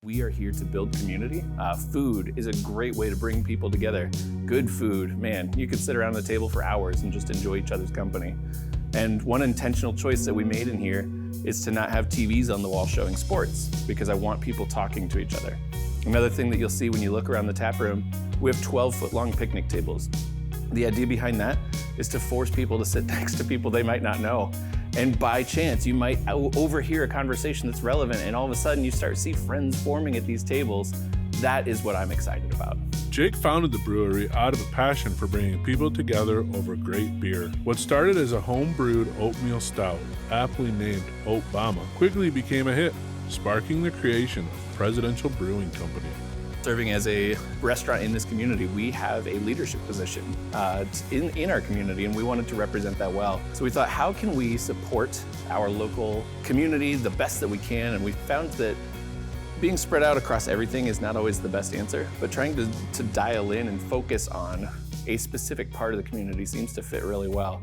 We are here to build community. Food is a great way to bring people together. Good food, man, you could sit around the table for hours and just enjoy each other's company. And one intentional choice that we made in here is to not have TVs on the wall showing sports, because I want people talking to each other. Another thing that you'll see when you look around the tap room, we have 12-foot-long picnic tables. The idea behind that is to force people to sit next to people they might not know. And by chance, you might overhear a conversation that's relevant, and all of a sudden you start to see friends forming at these tables. That is what I'm excited about. Jake founded the brewery out of a passion for bringing people together over great beer. What started as a home-brewed oatmeal stout, aptly named Oatbama, quickly became a hit, sparking the creation of Presidential Brewing Company. Serving as a restaurant in this community, we have a leadership position in our community, and we wanted to represent that well. So we thought, how can we support our local community the best that we can? And we found that being spread out across everything is not always the best answer, but trying to dial in and focus on a specific part of the community seems to fit really well.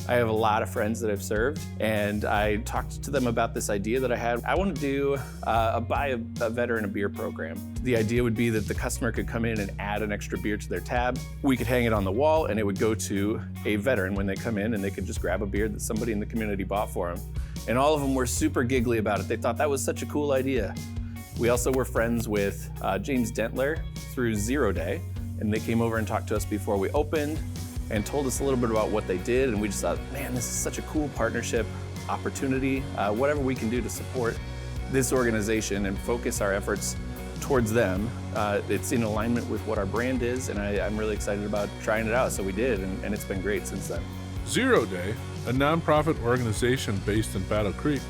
I have a lot of friends that I've served, and I talked to them about this idea that I had. I want to do buy a veteran a beer program. The idea would be that the customer could come in and add an extra beer to their tab. We could hang it on the wall, and it would go to a veteran when they come in, and they could just grab a beer that somebody in the community bought for them. And all of them were super giggly about it. They thought that was such a cool idea. We also were friends with James Dentler through Zero Day, and they came over and talked to us before we opened and told us a little bit about what they did, and we just thought, man, this is such a cool partnership opportunity. Whatever we can do to support this organization and focus our efforts towards them, it's in alignment with what our brand is, and I'm really excited about trying it out. So we did, and it's been great since then. Zero Day, a nonprofit organization based in Battle Creek,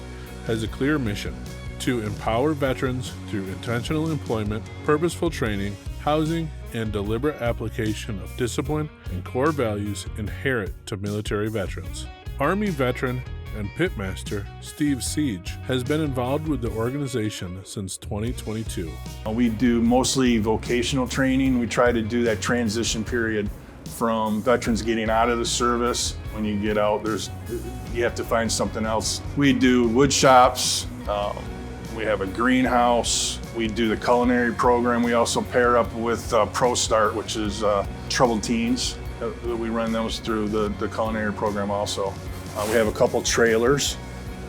has a clear mission: to empower veterans through intentional employment, purposeful training, housing, and deliberate application of discipline and core values inherent to military veterans. Army veteran and pitmaster Steve Siege has been involved with the organization since 2022. We do mostly vocational training. We try to do that transition period from veterans getting out of the service. When you get out, you have to find something else. We do wood shops. We have a greenhouse. We do the culinary program. We also pair up with Pro Start, which is troubled teens. We run those through the culinary program also. We have a couple trailers.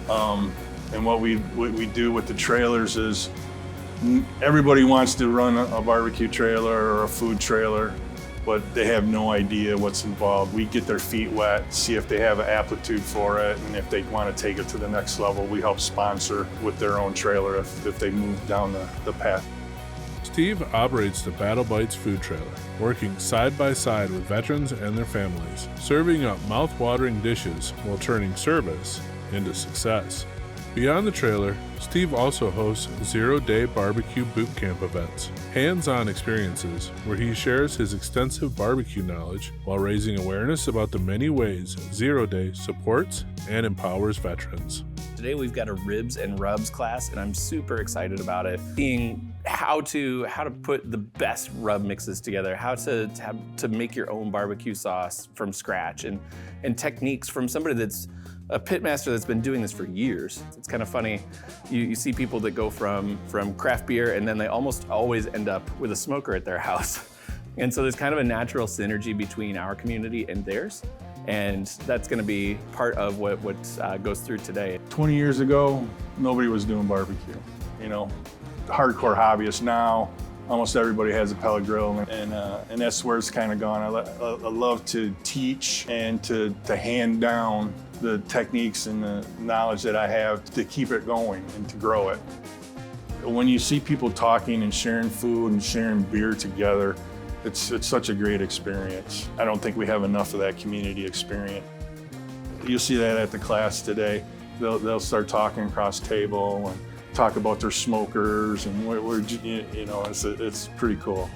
And what we do with the trailers is everybody wants to run a barbecue trailer or a food trailer, but they have no idea what's involved. We get their feet wet, see if they have an aptitude for it, and if they want to take it to the next level, we help sponsor with their own trailer if they move down the path. Steve operates the Battle Bites food trailer, working side by side with veterans and their families, serving up mouth-watering dishes while turning service into success. Beyond the trailer, Steve also hosts Zero Day BBQ boot camp events, hands-on experiences where he shares his extensive barbecue knowledge while raising awareness about the many ways Zero Day supports and empowers veterans. Today we've got a ribs and rubs class, and I'm super excited about it. Seeing how to put the best rub mixes together, how to make your own barbecue sauce from scratch, and techniques from somebody that's a pitmaster that's been doing this for years. It's kind of funny. You see people that go from craft beer, and then they almost always end up with a smoker at their house. And so there's kind of a natural synergy between our community and theirs. And that's going to be part of what goes through today. 20 years ago, nobody was doing barbecue. You know, hardcore hobbyists now, almost everybody has a pellet grill, and that's where it's kind of gone. I love to teach and to hand down the techniques and the knowledge that I have to keep it going and to grow it. When you see people talking and sharing food and sharing beer together, it's such a great experience. I don't think we have enough of that community experience. You'll see that at the class today. They'll start talking across table and talk about their smokers, and it's pretty cool.